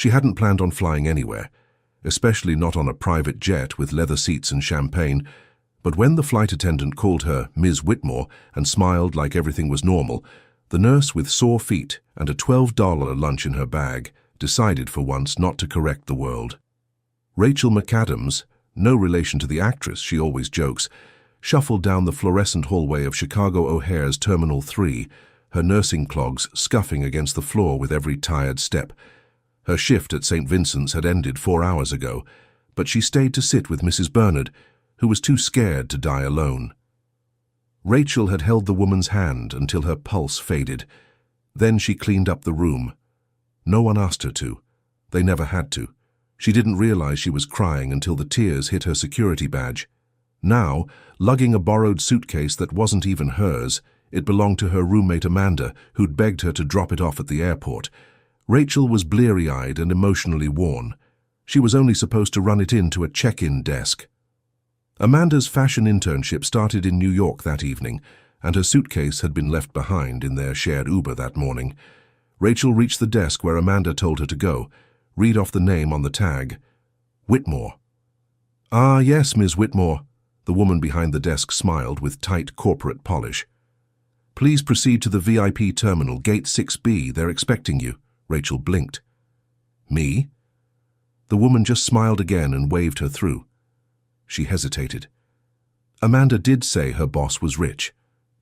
She hadn't planned on flying anywhere, especially not on a private jet with leather seats and champagne, but when the flight attendant called her Ms. Whitmore and smiled like everything was normal, the nurse with sore feet and a $12 lunch in her bag decided for once not to correct the world. Rachel McAdams, no relation to the actress, she always jokes, shuffled down the fluorescent hallway of Chicago O'Hare's Terminal 3, her nursing clogs scuffing against the floor with every tired step. Her shift at St. Vincent's had ended 4 hours ago, but she stayed to sit with Mrs. Bernard, who was too scared to die alone. Rachel had held the woman's hand until her pulse faded. Then she cleaned up the room. No one asked her to. They never had to. She didn't realize she was crying until the tears hit her security badge. Now, lugging a borrowed suitcase that wasn't even hers, it belonged to her roommate Amanda, who'd begged her to drop it off at the airport. Rachel was bleary-eyed and emotionally worn. She was only supposed to run it in to a check-in desk. Amanda's fashion internship started in New York that evening, and her suitcase had been left behind in their shared Uber that morning. Rachel reached the desk where Amanda told her to go, read off the name on the tag. Whitmore. "Ah, yes, Ms. Whitmore." The woman behind the desk smiled with tight corporate polish. "Please proceed to the VIP terminal, gate 6B. They're expecting you." Rachel blinked. "Me?" The woman just smiled again and waved her through. She hesitated. Amanda did say her boss was rich,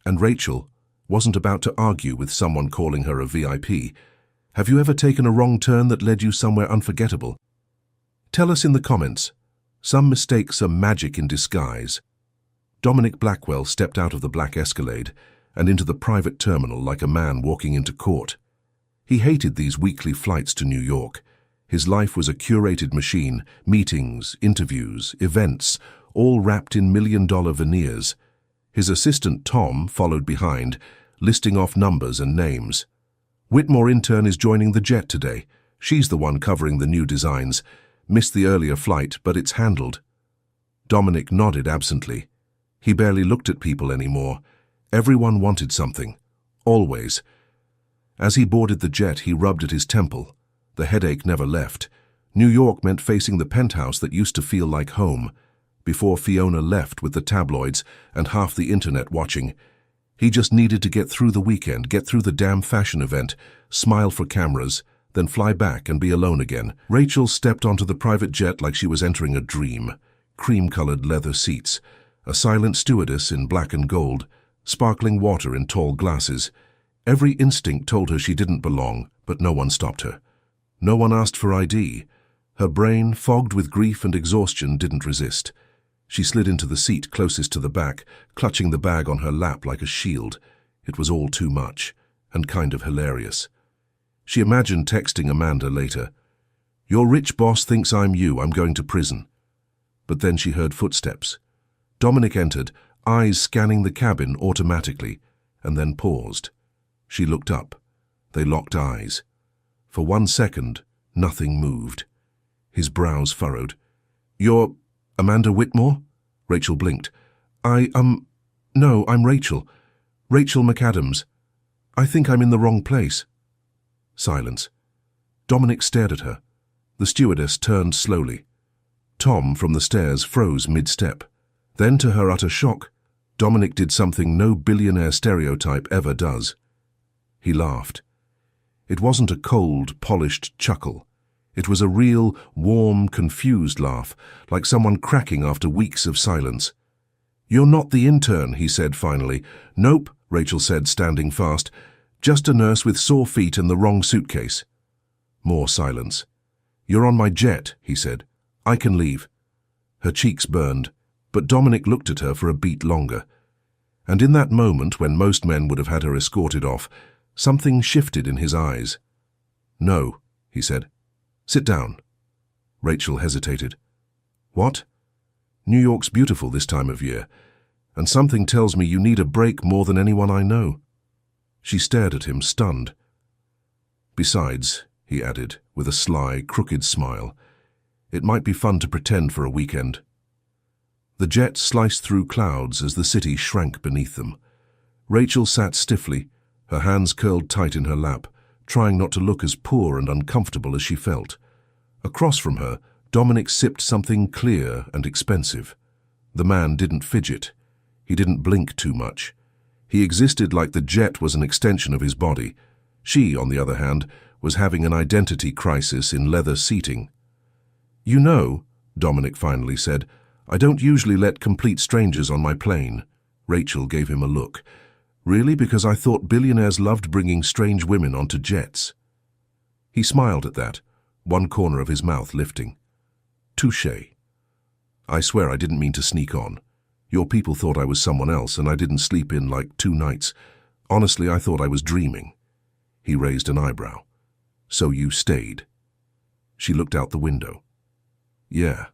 and Rachel wasn't about to argue with someone calling her a VIP. Have you ever taken a wrong turn that led you somewhere unforgettable? Tell us in the comments. Some mistakes are magic in disguise. Dominic Blackwell stepped out of the black Escalade and into the private terminal like a man walking into court. He hated these weekly flights to New York. His life was a curated machine, meetings, interviews, events, all wrapped in million-dollar veneers. His assistant Tom followed behind, listing off numbers and names. "Whitmore intern is joining the jet today. She's the one covering the new designs. Missed the earlier flight, but it's handled." Dominic nodded absently. He barely looked at people anymore. Everyone wanted something. Always. As he boarded the jet, he rubbed at his temple. The headache never left. New York meant facing the penthouse that used to feel like home. Before Fiona left with the tabloids and half the internet watching, he just needed to get through the weekend, get through the damn fashion event, smile for cameras, then fly back and be alone again. Rachel stepped onto the private jet like she was entering a dream. Cream-colored leather seats, a silent stewardess in black and gold, sparkling water in tall glasses. Every instinct told her she didn't belong, but no one stopped her. No one asked for ID. Her brain, fogged with grief and exhaustion, didn't resist. She slid into the seat closest to the back, clutching the bag on her lap like a shield. It was all too much, and kind of hilarious. She imagined texting Amanda later. "Your rich boss thinks I'm you. I'm going to prison." But then she heard footsteps. Dominic entered, eyes scanning the cabin automatically, and then paused. She looked up. They locked eyes. For 1 second, nothing moved. His brows furrowed. "You're Amanda Whitmore?" Rachel blinked. No, I'm Rachel. Rachel McAdams. I think I'm in the wrong place." Silence. Dominic stared at her. The stewardess turned slowly. Tom, from the stairs, froze mid-step. Then, to her utter shock, Dominic did something no billionaire stereotype ever does. He laughed. It wasn't a cold, polished chuckle. It was a real, warm, confused laugh, like someone cracking after weeks of silence. "You're not the intern," he said finally. "Nope," Rachel said, standing fast. "Just a nurse with sore feet and the wrong suitcase." More silence. "You're on my jet," he said. "I can leave." Her cheeks burned, but Dominic looked at her for a beat longer. And in that moment, when most men would have had her escorted off, something shifted in his eyes. "No," he said. "Sit down." Rachel hesitated. "What?" "New York's beautiful this time of year, and something tells me you need a break more than anyone I know." She stared at him, stunned. "Besides," he added, with a sly, crooked smile, "it might be fun to pretend for a weekend." The jet sliced through clouds as the city shrank beneath them. Rachel sat stiffly, her hands curled tight in her lap, trying not to look as poor and uncomfortable as she felt. Across from her, Dominic sipped something clear and expensive. The man didn't fidget. He didn't blink too much. He existed like the jet was an extension of his body. She, on the other hand, was having an identity crisis in leather seating. "You know," Dominic finally said, "I don't usually let complete strangers on my plane." Rachel gave him a look. "Really? Because I thought billionaires loved bringing strange women onto jets." He smiled at that, one corner of his mouth lifting. "Touché. I swear I didn't mean to sneak on. Your people thought I was someone else, and I didn't sleep in like 2 nights. Honestly, I thought I was dreaming." He raised an eyebrow. "So you stayed?" She looked out the window. "Yeah.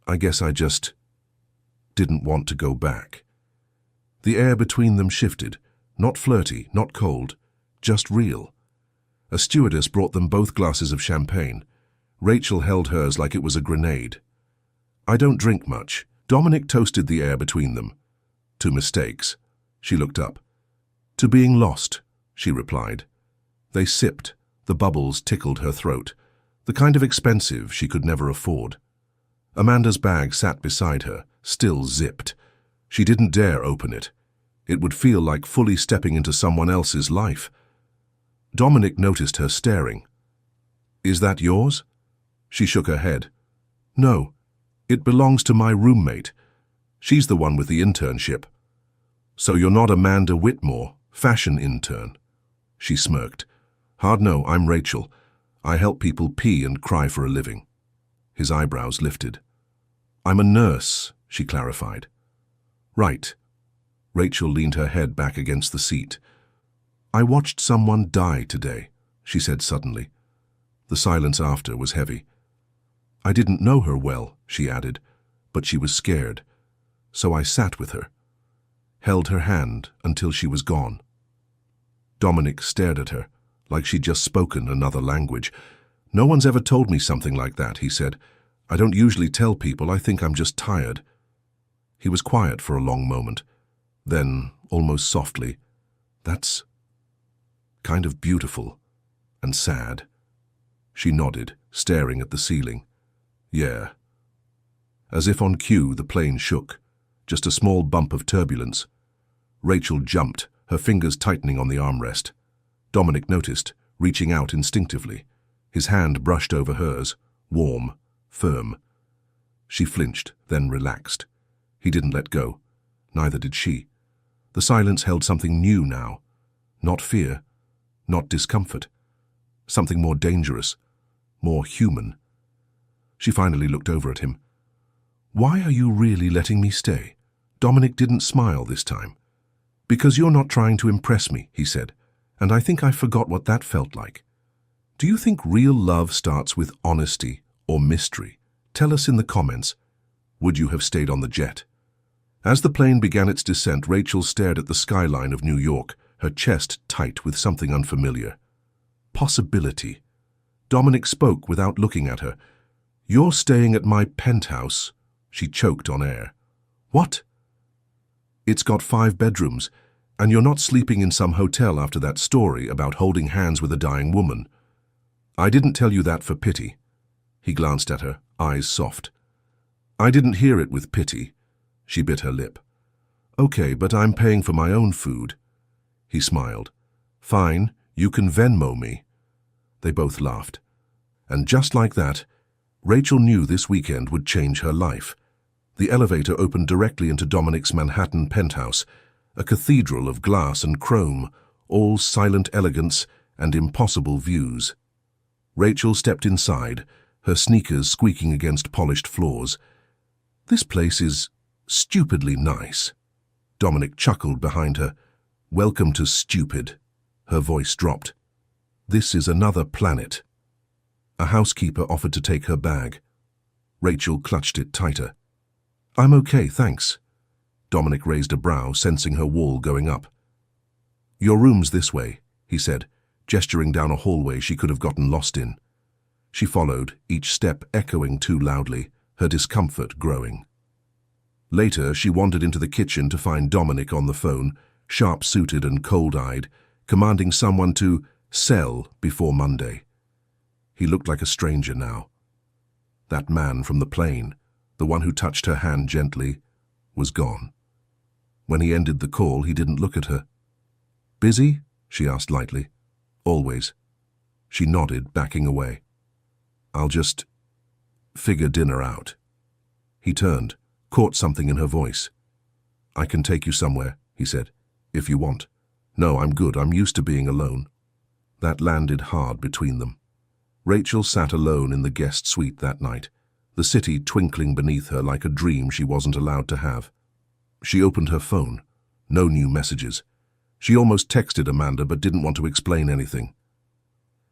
I guess I just didn't want to go back." The air between them shifted, not flirty, not cold, just real. A stewardess brought them both glasses of champagne. Rachel held hers like it was a grenade. "I don't drink much." Dominic toasted the air between them. "To mistakes." She looked up. "To being lost," she replied. They sipped. The bubbles tickled her throat, the kind of expensive she could never afford. Amanda's bag sat beside her, still zipped. She didn't dare open it. It would feel like fully stepping into someone else's life. Dominic noticed her staring. "Is that yours?" She shook her head. "No, it belongs to my roommate. She's the one with the internship." "So you're not Amanda Whitmore, fashion intern?" She smirked. "Hard no, I'm Rachel. I help people pee and cry for a living." His eyebrows lifted. "I'm a nurse," she clarified. "Right." Rachel leaned her head back against the seat. "I watched someone die today," she said suddenly. The silence after was heavy. "I didn't know her well," she added, "but she was scared. So I sat with her, held her hand until she was gone." Dominic stared at her, like she'd just spoken another language. "No one's ever told me something like that," he said. "I don't usually tell people. I think I'm just tired." He was quiet for a long moment. Then, almost softly, "That's kind of beautiful and sad." She nodded, staring at the ceiling. "Yeah." As if on cue, the plane shook. Just a small bump of turbulence. Rachel jumped, her fingers tightening on the armrest. Dominic noticed, reaching out instinctively. His hand brushed over hers, warm, firm. She flinched, then relaxed. He didn't let go. Neither did she. The silence held something new now. Not fear, not discomfort. Something more dangerous, more human. She finally looked over at him. "Why are you really letting me stay?" Dominic didn't smile this time. "Because you're not trying to impress me," he said, "and I think I forgot what that felt like." Do you think real love starts with honesty or mystery? Tell us in the comments. Would you have stayed on the jet? As the plane began its descent, Rachel stared at the skyline of New York, her chest tight with something unfamiliar. Possibility. Dominic spoke without looking at her. "You're staying at my penthouse." She choked on air. "What?" "It's got 5 bedrooms, and you're not sleeping in some hotel after that story about holding hands with a dying woman. I didn't tell you that for pity." He glanced at her, eyes soft. "I didn't hear it with pity." She bit her lip. "Okay, but I'm paying for my own food." He smiled. "Fine, you can Venmo me." They both laughed. And just like that, Rachel knew this weekend would change her life. The elevator opened directly into Dominic's Manhattan penthouse, a cathedral of glass and chrome, all silent elegance and impossible views. Rachel stepped inside, her sneakers squeaking against polished floors. "This place is stupidly nice." Dominic chuckled behind her. "Welcome to stupid." Her voice dropped. "This is another planet." A housekeeper offered to take her bag. Rachel clutched it tighter. "I'm okay, thanks." Dominic raised a brow, sensing her wall going up. "Your room's this way," he said, gesturing down a hallway she could have gotten lost in. She followed, each step echoing too loudly, her discomfort growing. Later, she wandered into the kitchen to find Dominic on the phone, sharp-suited and cold-eyed, commanding someone to sell before Monday. He looked like a stranger now, that man from the plane, the one who touched her hand gently, was gone. When he ended the call, he didn't look at her. "Busy?" she asked lightly. "Always." She nodded, backing away. "I'll just figure dinner out." He turned, caught something in her voice. "I can take you somewhere," he said, "if you want." "No, I'm good. I'm used to being alone." That landed hard between them. Rachel sat alone in the guest suite that night, the city twinkling beneath her like a dream she wasn't allowed to have. She opened her phone. No new messages. She almost texted Amanda but didn't want to explain anything.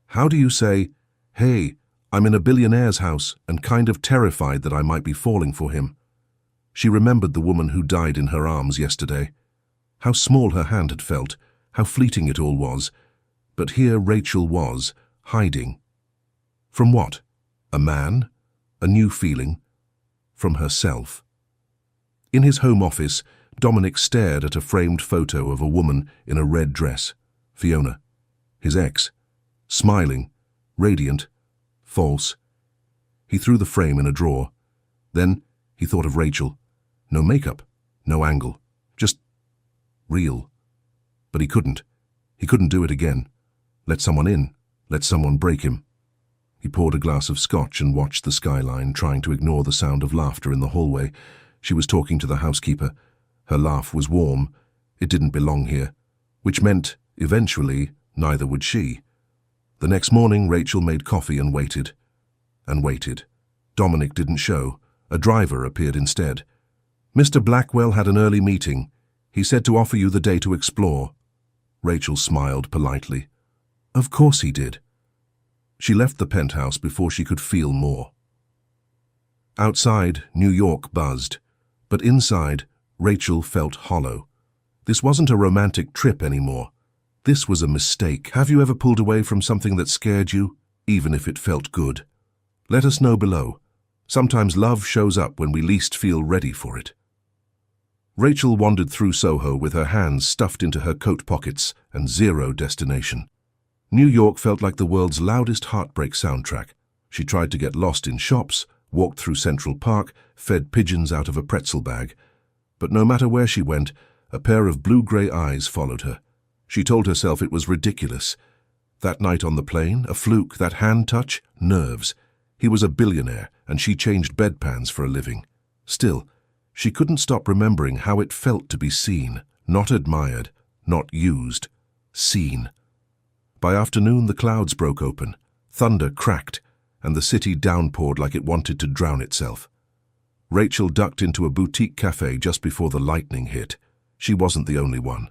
How do you say, "Hey, I'm in a billionaire's house and kind of terrified that I might be falling for him"? She remembered the woman who died in her arms yesterday. How small her hand had felt, how fleeting it all was. But here Rachel was, hiding. From what? A man? A new feeling? From herself. In his home office, Dominic stared at a framed photo of a woman in a red dress, Fiona, his ex, smiling, radiant, false. He threw the frame in a drawer. Then he thought of Rachel. No makeup, no angle, just real. But he couldn't. He couldn't do it again. Let someone in. Let someone break him. He poured a glass of scotch and watched the skyline, trying to ignore the sound of laughter in the hallway. She was talking to the housekeeper. Her laugh was warm. It didn't belong here, which meant, eventually, neither would she. The next morning, Rachel made coffee and waited. And waited. Dominic didn't show. A driver appeared instead. "Mr. Blackwell had an early meeting. He said to offer you the day to explore." Rachel smiled politely. Of course he did. She left the penthouse before she could feel more. Outside, New York buzzed, but inside, Rachel felt hollow. This wasn't a romantic trip anymore. This was a mistake. Have you ever pulled away from something that scared you, even if it felt good? Let us know below. Sometimes love shows up when we least feel ready for it. Rachel wandered through Soho with her hands stuffed into her coat pockets and zero destination. New York felt like the world's loudest heartbreak soundtrack. She tried to get lost in shops, walked through Central Park, fed pigeons out of a pretzel bag. But no matter where she went, a pair of blue-gray eyes followed her. She told herself it was ridiculous. That night on the plane, a fluke, that hand touch, nerves. He was a billionaire, and she changed bedpans for a living. Still, she couldn't stop remembering how it felt to be seen, not admired, not used. Seen. By afternoon, the clouds broke open, thunder cracked, and the city downpoured like it wanted to drown itself. Rachel ducked into a boutique cafe just before the lightning hit. She wasn't the only one.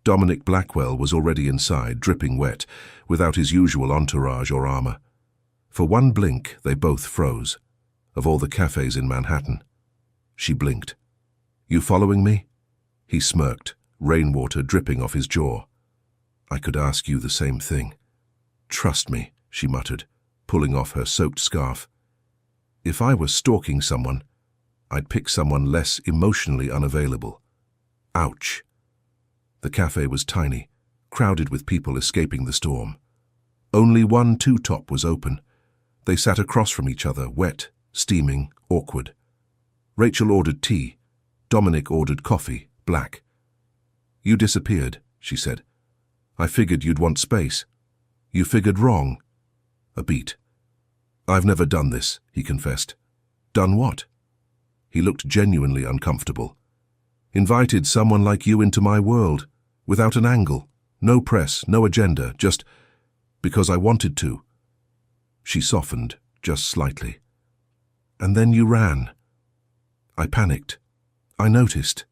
Dominic Blackwell was already inside, dripping wet, without his usual entourage or armor. For one blink, they both froze. Of all the cafes in Manhattan. She blinked. "You following me?" He smirked, rainwater dripping off his jaw. "I could ask you the same thing." "Trust me," she muttered, pulling off her soaked scarf. "If I were stalking someone, I'd pick someone less emotionally unavailable." Ouch. The cafe was tiny, crowded with people escaping the storm. Only one two-top was open. They sat across from each other, wet, steaming, awkward. Rachel ordered tea. Dominic ordered coffee, black. "You disappeared," she said. "I figured you'd want space." "You figured wrong." A beat. "I've never done this," he confessed. "Done what?" He looked genuinely uncomfortable. "Invited someone like you into my world, without an angle, no press, no agenda, just because I wanted to." She softened, just slightly. "And then you ran." "I panicked. I noticed."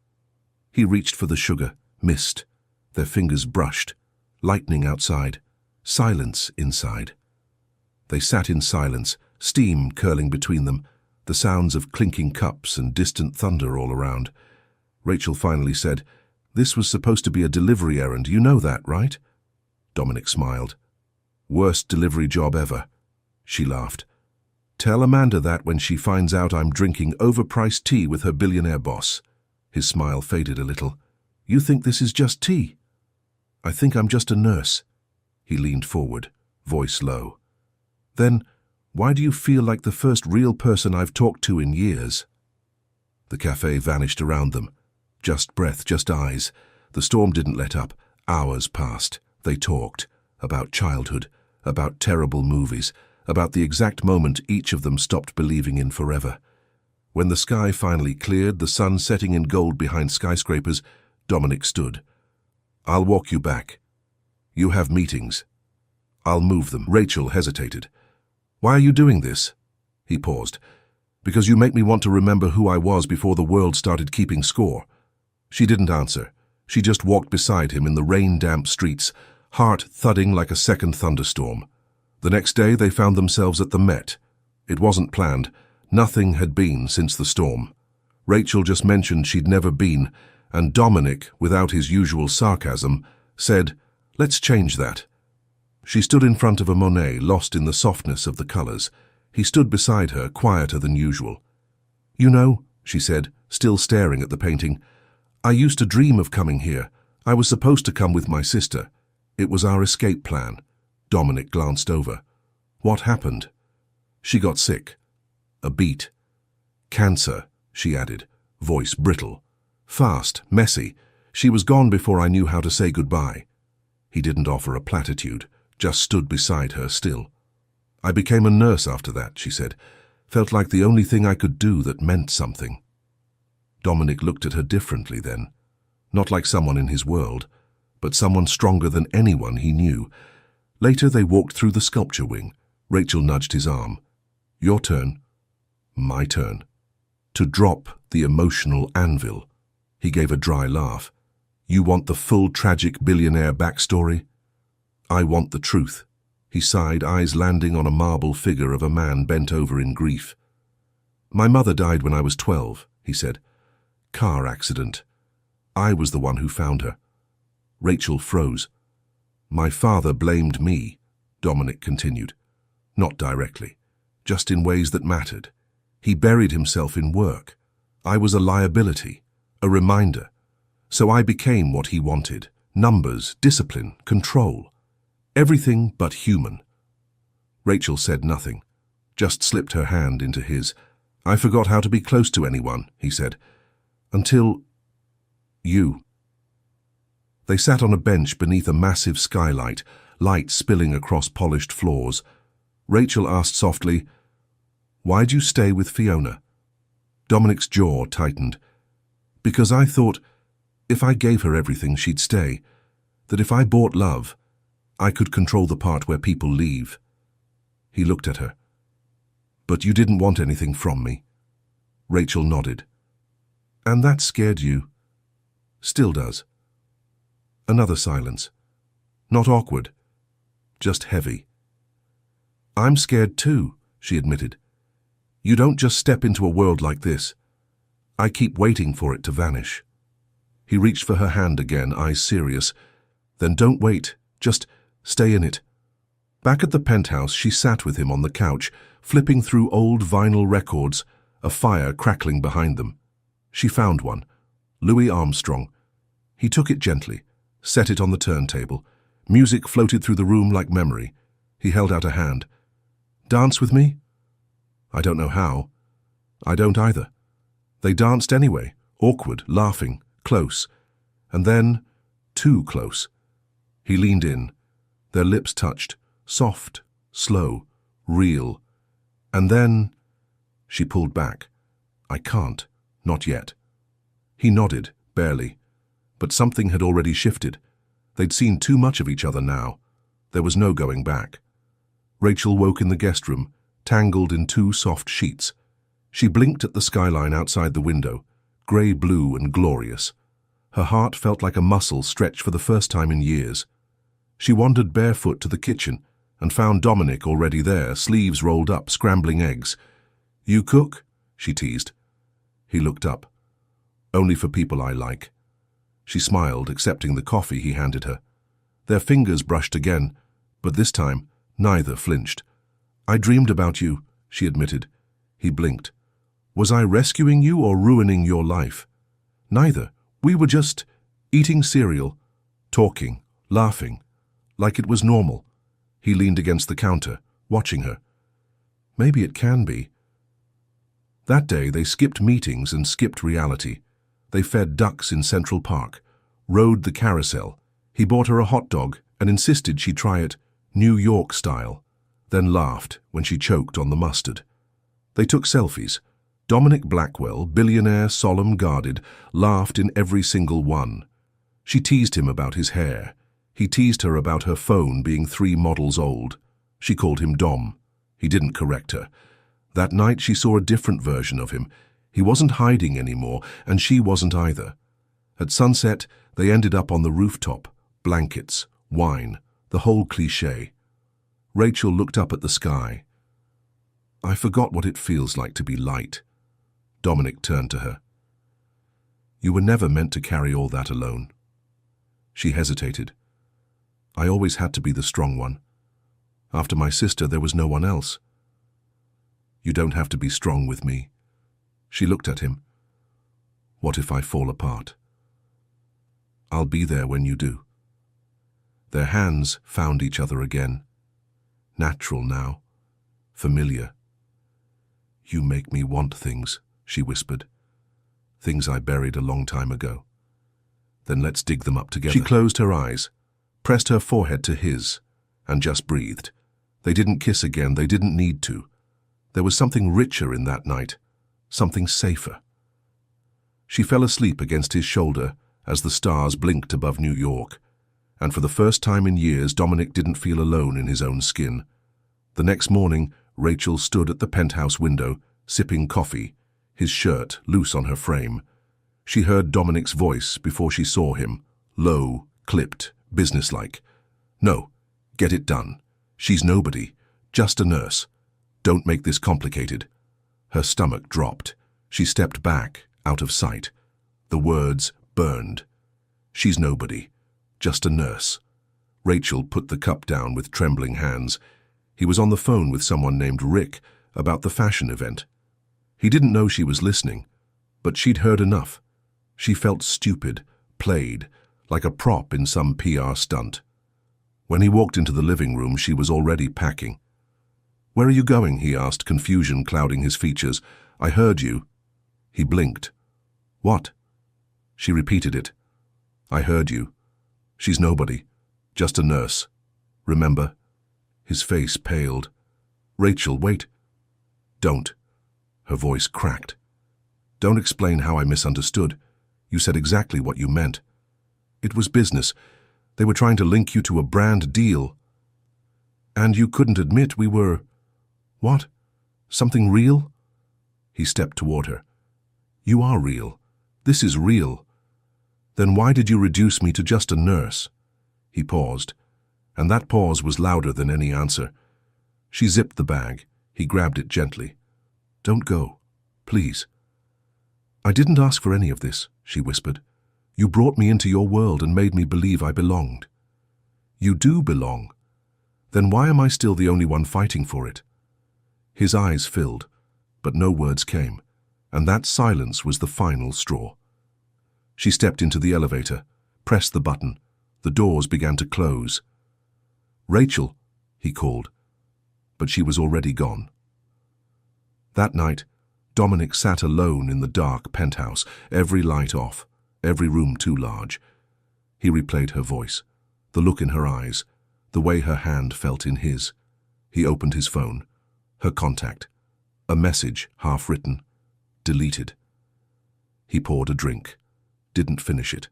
He reached for the sugar, missed. Their fingers brushed. Lightning outside. Silence inside. They sat in silence, steam curling between them, the sounds of clinking cups and distant thunder all around. Rachel finally said, "This was supposed to be a delivery errand, you know that, right?" Dominic smiled. "Worst delivery job ever." She laughed. "Tell Amanda that when she finds out I'm drinking overpriced tea with her billionaire boss." His smile faded a little. "You think this is just tea?" "I think I'm just a nurse." He leaned forward, voice low. "Then, Why do you feel like the first real person I've talked to in years? The cafe vanished around them. Just breath, just eyes. The storm didn't let up. Hours passed. They talked. About childhood. About terrible movies. About the exact moment each of them stopped believing in forever. When the sky finally cleared, the sun setting in gold behind skyscrapers, Dominic stood. I'll walk you back. You have meetings. I'll move them. Rachel hesitated. Why are you doing this? He paused. Because you make me want to remember who I was before the world started keeping score. She didn't answer. She just walked beside him in the rain-damp streets, heart thudding like a second thunderstorm. The next day they found themselves at the Met. It wasn't planned. Nothing had been since the storm. Rachel just mentioned she'd never been, and Dominic, without his usual sarcasm, said, "Let's change that." She stood in front of a Monet, lost in the softness of the colors. He stood beside her, quieter than usual. "You know," she said, still staring at the painting, "I used to dream of coming here. I was supposed to come with my sister. It was our escape plan." Dominic glanced over. "What happened?" "She got sick." A beat. "Cancer," she added, voice brittle. "Fast, messy. She was gone before I knew how to say goodbye." He didn't offer a platitude, just stood beside her still. "I became a nurse after that," she said. "Felt like the only thing I could do that meant something." Dominic looked at her differently then. Not like someone in his world, but someone stronger than anyone he knew. Later they walked through the sculpture wing. Rachel nudged his arm. "Your turn." "My turn." "To drop the emotional anvil." He gave a dry laugh. "You want the full tragic billionaire backstory?" "I want the truth." He sighed, eyes landing on a marble figure of a man bent over in grief. "My mother died when I was 12, he said. "Car accident. I was the one who found her." Rachel froze. "My father blamed me," Dominic continued. "Not directly, just in ways that mattered. He buried himself in work. I was a liability, a reminder. So I became what he wanted. Numbers, discipline, control. Everything but human." Rachel said nothing, just slipped her hand into his. "I forgot how to be close to anyone," he said. "Until you." They sat on a bench beneath a massive skylight, light spilling across polished floors. Rachel asked softly, "Why'd you stay with Fiona?" Dominic's jaw tightened. "Because I thought, if I gave her everything, she'd stay. That if I bought love, I could control the part where people leave." He looked at her. "But you didn't want anything from me." Rachel nodded. "And that scared you?" "Still does." Another silence. Not awkward, just heavy. "I'm scared too," she admitted. "You don't just step into a world like this. I keep waiting for it to vanish." He reached for her hand again, eyes serious. "Then don't wait, just stay in it." Back at the penthouse, she sat with him on the couch, flipping through old vinyl records, a fire crackling behind them. She found one, Louis Armstrong. He took it gently, set it on the turntable. Music floated through the room like memory. He held out a hand. "Dance with me?" "I don't know how." "I don't either." They danced anyway, awkward, laughing, close. And then, too close. He leaned in. Their lips touched, soft, slow, real. And then, she pulled back. "I can't, not yet." He nodded, barely. But something had already shifted. They'd seen too much of each other now. There was no going back. Rachel woke in the guest room, tangled in two soft sheets. She blinked at the skyline outside the window, grey-blue and glorious. Her heart felt like a muscle stretched for the first time in years. She wandered barefoot to the kitchen and found Dominic already there, sleeves rolled up, scrambling eggs. "You cook?" she teased. He looked up. "Only for people I like." She smiled, accepting the coffee he handed her. Their fingers brushed again, but this time neither flinched. "I dreamed about you," she admitted. He blinked. "Was I rescuing you or ruining your life?" "Neither. We were just eating cereal, talking, laughing, like it was normal." He leaned against the counter, watching her. Maybe it can be. That day they skipped meetings and skipped reality. They fed ducks in Central Park, rode the carousel. He bought her a hot dog and insisted she try it New York style, then laughed when she choked on the mustard. They took selfies. Dominic Blackwell, billionaire, solemn, guarded, laughed in every single one. She teased him about his hair. He teased her about her phone being 3 models old. She called him Dom. He didn't correct her. That night she saw a different version of him. He wasn't hiding anymore, and she wasn't either. At sunset, they ended up on the rooftop. Blankets, wine, the whole cliché. Rachel looked up at the sky. I forgot what it feels like to be light. Dominic turned to her. You were never meant to carry all that alone. She hesitated. I always had to be the strong one. After my sister, there was no one else. You don't have to be strong with me. She looked at him. What if I fall apart? I'll be there when you do. Their hands found each other again. Natural now. Familiar. You make me want things, she whispered. Things I buried a long time ago. Then let's dig them up together. She closed her eyes, pressed her forehead to his, and just breathed. They didn't kiss again, they didn't need to. There was something richer in that night, something safer. She fell asleep against his shoulder as the stars blinked above New York, and for the first time in years Dominic didn't feel alone in his own skin. The next morning, Rachel stood at the penthouse window, sipping coffee, his shirt loose on her frame. She heard Dominic's voice before she saw him, low, clipped, businesslike. No, get it done. She's nobody, just a nurse. Don't make this complicated. Her stomach dropped. She stepped back, out of sight. The words burned. She's nobody, just a nurse. Rachel put the cup down with trembling hands. He was on the phone with someone named Rick about the fashion event. He didn't know she was listening, but she'd heard enough. She felt stupid, played, like a prop in some PR stunt. When he walked into the living room, she was already packing. Where are you going? He asked, confusion clouding his features. I heard you. He blinked. What? She repeated it. I heard you. She's nobody, just a nurse. Remember? His face paled. Rachel, wait. Don't. Her voice cracked. Don't explain how I misunderstood. You said exactly what you meant. It was business. They were trying to link you to a brand deal. And you couldn't admit we were... What? Something real? He stepped toward her. You are real. This is real. Then why did you reduce me to just a nurse? He paused, and that pause was louder than any answer. She zipped the bag. He grabbed it gently. Don't go, please. I didn't ask for any of this, she whispered. You brought me into your world and made me believe I belonged. You do belong. Then why am I still the only one fighting for it? His eyes filled, but no words came, and that silence was the final straw. She stepped into the elevator, pressed the button. The doors began to close. Rachel, he called, but she was already gone. That night, Dominic sat alone in the dark penthouse, every light off, every room too large. He replayed her voice, the look in her eyes, the way her hand felt in his. He opened his phone. Her contact. A message, half written. Deleted. He poured a drink. Didn't finish it.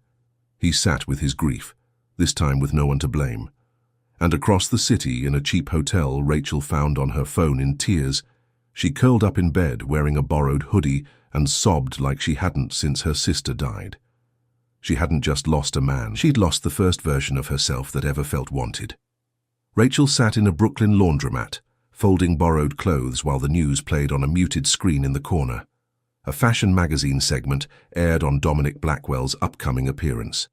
He sat with his grief, this time with no one to blame. And across the city, in a cheap hotel Rachel found on her phone in tears, she curled up in bed wearing a borrowed hoodie and sobbed like she hadn't since her sister died. She hadn't just lost a man, she'd lost the first version of herself that ever felt wanted. Rachel sat in a Brooklyn laundromat, folding borrowed clothes while the news played on a muted screen in the corner. A fashion magazine segment aired on Dominic Blackwell's upcoming appearance.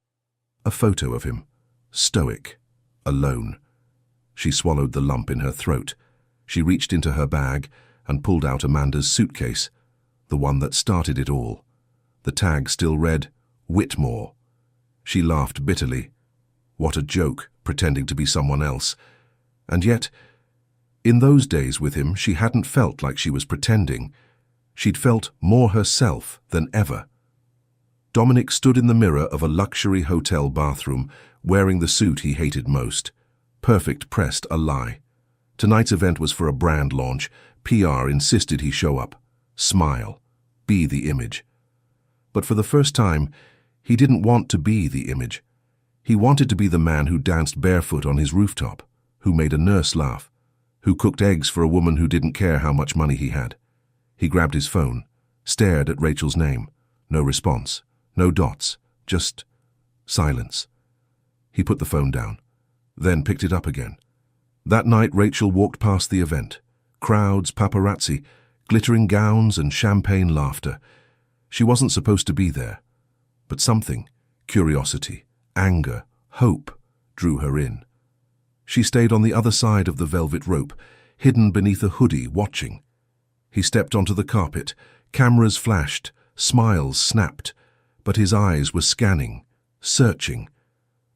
A photo of him, stoic, alone. She swallowed the lump in her throat. She reached into her bag and pulled out Amanda's suitcase, the one that started it all. The tag still read, Whitmore. She laughed bitterly. What a joke, pretending to be someone else. And yet, In those days with him, she hadn't felt like she was pretending. She'd felt more herself than ever. Dominic stood in the mirror of a luxury hotel bathroom, wearing the suit he hated most. Perfect pressed a lie. Tonight's event was for a brand launch. PR insisted he show up. Smile. Be the image. But for the first time, he didn't want to be the image. He wanted to be the man who danced barefoot on his rooftop, who made a nurse laugh, who cooked eggs for a woman who didn't care how much money he had. He grabbed his phone, stared at Rachel's name. No response, no dots, just silence. He put the phone down, then picked it up again. That night, Rachel walked past the event. Crowds, paparazzi, glittering gowns and champagne laughter. She wasn't supposed to be there. But something, curiosity, anger, hope, drew her in. She stayed on the other side of the velvet rope, hidden beneath a hoodie, watching. He stepped onto the carpet. Cameras flashed, smiles snapped, but his eyes were scanning, searching.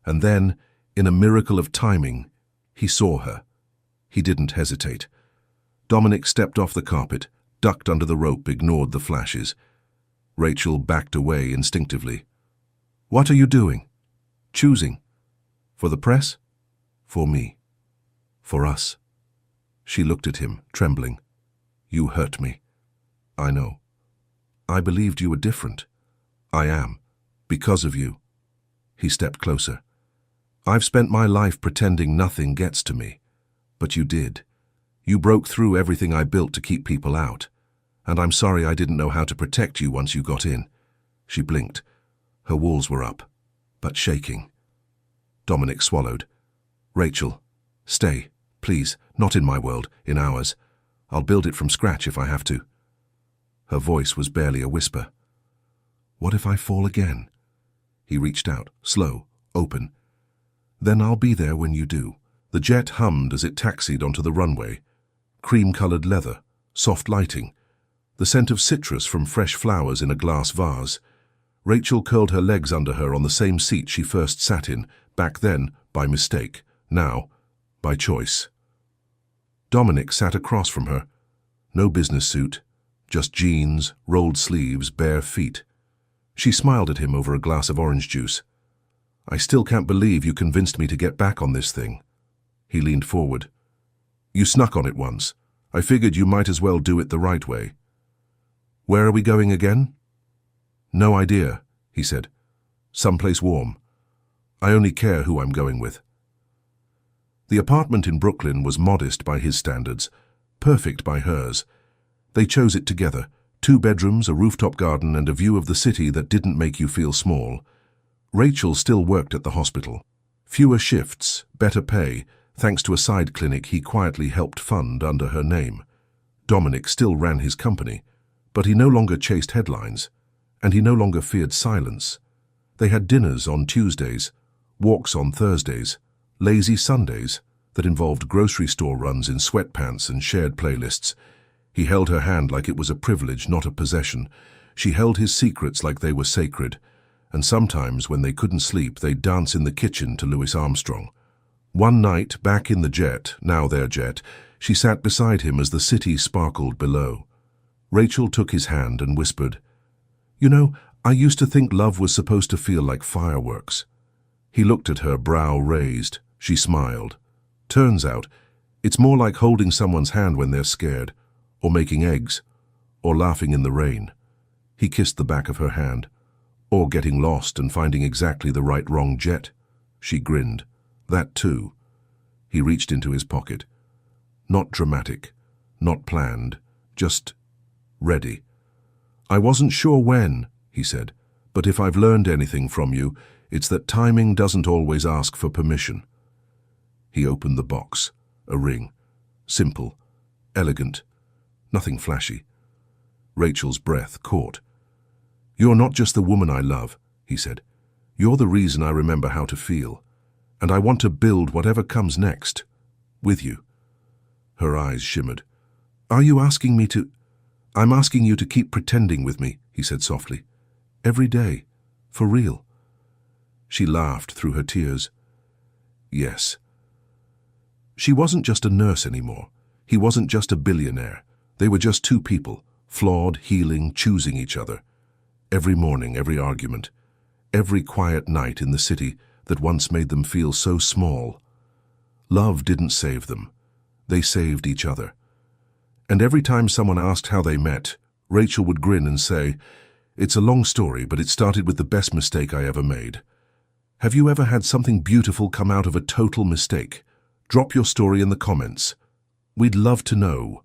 And then, in a miracle of timing, he saw her. He didn't hesitate. Dominic stepped off the carpet, ducked under the rope, ignored the flashes. Rachel backed away instinctively. "What are you doing?" "Choosing. For the press? For me. For us." She looked at him, trembling. "You hurt me." "I know. I believed you were different. I am. Because of you." He stepped closer. "I've spent my life pretending nothing gets to me. But you did. You broke through everything I built to keep people out. And I'm sorry I didn't know how to protect you once you got in." She blinked. Her walls were up, but shaking. Dominic swallowed. "Rachel, stay, please, not in my world, in ours. I'll build it from scratch if I have to." Her voice was barely a whisper. "What if I fall again?" He reached out, slow, open. "Then I'll be there when you do." The jet hummed as it taxied onto the runway. Cream-colored leather, soft lighting, the scent of citrus from fresh flowers in a glass vase. Rachel curled her legs under her on the same seat she first sat in, back then by mistake, now by choice. Dominic sat across from her. No business suit, just jeans, rolled sleeves, bare feet. She smiled at him over a glass of orange juice. "I still can't believe you convinced me to get back on this thing." He leaned forward. "You snuck on it once. I figured you might as well do it the right way." "Where are we going again?" "No idea," he said. "Someplace warm. I only care who I'm going with." The apartment in Brooklyn was modest by his standards, perfect by hers. They chose it together, 2 bedrooms, a rooftop garden, and a view of the city that didn't make you feel small. Rachel still worked at the hospital. Fewer shifts, better pay, thanks to a side clinic he quietly helped fund under her name. Dominic still ran his company, but he no longer chased headlines, and he no longer feared silence. They had dinners on Tuesdays, walks on Thursdays, lazy Sundays that involved grocery store runs in sweatpants and shared playlists. He held her hand like it was a privilege, not a possession. She held his secrets like they were sacred. And sometimes, when they couldn't sleep, they'd dance in the kitchen to Louis Armstrong. One night, back in the jet, now their jet, she sat beside him as the city sparkled below. Rachel took his hand and whispered, "You know, I used to think love was supposed to feel like fireworks." He looked at her, brow raised. She smiled. "Turns out, it's more like holding someone's hand when they're scared, or making eggs, or laughing in the rain." He kissed the back of her hand. "Or getting lost and finding exactly the right wrong jet." She grinned. "That too." He reached into his pocket. Not dramatic, not planned, just ready. "I wasn't sure when," he said, "but if I've learned anything from you, it's that timing doesn't always ask for permission." He opened the box. A ring. Simple, elegant, nothing flashy. Rachel's breath caught. "You're not just the woman I love," he said. "You're the reason I remember how to feel. And I want to build whatever comes next, with you." Her eyes shimmered. "Are you asking me to—" "I'm asking you to keep pretending with me," he said softly. "Every day. For real." She laughed through her tears. "Yes." She wasn't just a nurse anymore. He wasn't just a billionaire. They were just two people, flawed, healing, choosing each other. Every morning, every argument, every quiet night in the city that once made them feel so small. Love didn't save them. They saved each other. And every time someone asked how they met, Rachel would grin and say, "It's a long story, but it started with the best mistake I ever made." Have you ever had something beautiful come out of a total mistake? Drop your story in the comments. We'd love to know.